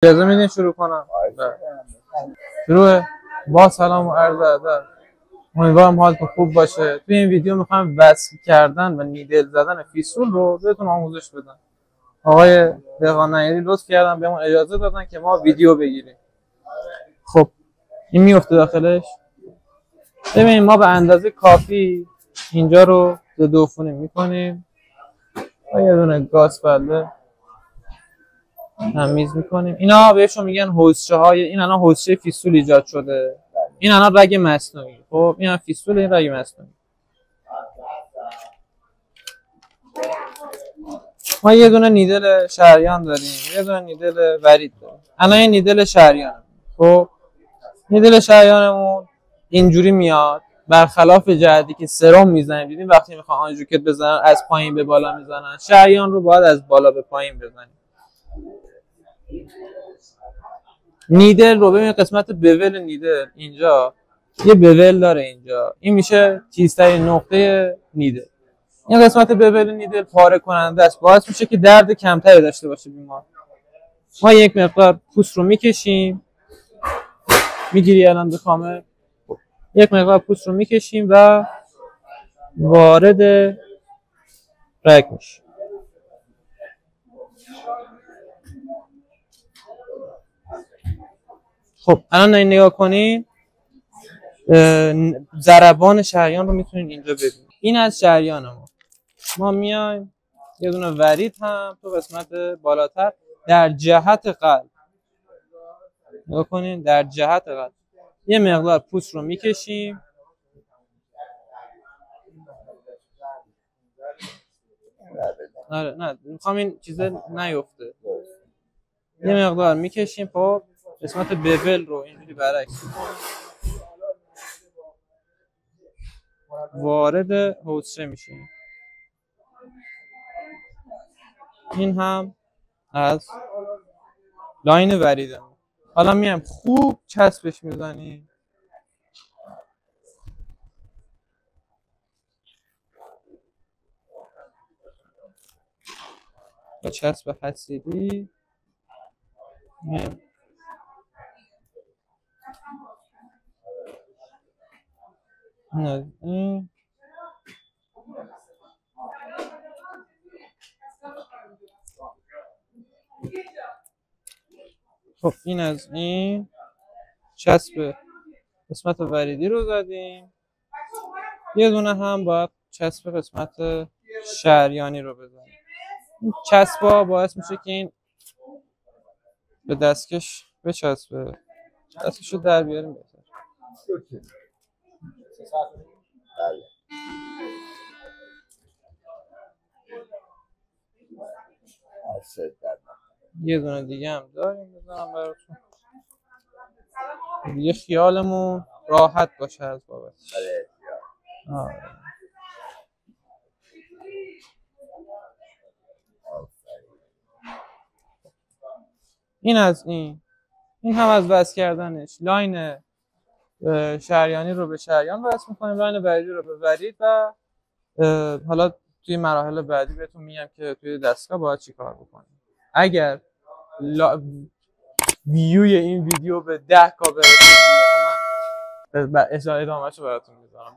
اجازه میدین شروع کنم؟ شروع. با سلام و عرض ادب. امیدوارم حالتون خوب باشه. توی این ویدیو میخوام وصل کردن و نیدل زدن فیستول رو بهتون آموزش بدم. آقای دهقان لطف کردن بهمون اجازه دادن که ما ویدیو بگیریم. خب این میفته داخلش. ببینید ما به اندازه کافی اینجا رو دو میکنیم و یه دونه گاز بله تمیز میکنیم. اینا بهشون میگن حوضچه های. این الان حوضچه فیستول ایجاد شده. این الان رگ مصنوعی. خب این فیستول، این رگ مصنوعی. ما یه دونه نیدل شریان داریم، یه دونه نیدل ورید داریم. الان این نیدل شریان. خب نیدل شریانمون اینجوری میاد، برخلاف جهتی که سرم میزنیم. دیدین وقتی میخوان آنژیوکت بزنن از پایین به بالا میزنن، شریان رو باید از بالا به پایین بزنیم. نیدل رو ببین قسمت بول نیدل اینجا یه بول داره اینجا، این میشه تیزترین نقطه نیدل. این قسمت بول نیدل پاره کننده است، باعث میشه که درد کمتری داشته باشه بیمار. ما یک مقدار پوست رو میکشیم، میگیری الان به کامل. یک مقدار پوست رو میکشیم و وارد رگ میشه. خب الان این نگاه کنین، ضربان شریان رو میتونین اینجا ببینید. این از شریان ما میایم یه دونه ورید هم تو قسمت بالاتر در جهت قلب. نگاه کنین در جهت قلب یه مقدار پوست رو میکشیم. نه میخوام این چیزه نیفته. یه مقدار میکشیم. خب قسمت بول رو اینجوری برعکس وارد حوضچه میشیم. این هم از لاین وریده. حالا میایم خوب چسبش میزنیم. با چسب حسیدی میایم این خب این از این چسب قسمت وریدی رو زدیم. یه دونه هم باید چسب قسمت شریانی رو بزنیم. این چسبا باعث میشه که این به دستکش بچسبه. دستکش رو در بیاریم بهتر. یه دونه دیگه هم داریم بزنم براتون دیگه خیالمون راحت باشه از بابتش. این از این هم از وصل کردنش. لاین شریانی رو به شریان وصل میکنیم، لاین وریدی رو به ورید و حالا توی مراحل بعدی بهتون میگم که توی دستگاه باید چی کار بکنیم. اگر ویوی این ویدیو به 10K برسه من ادامه‌شو براتون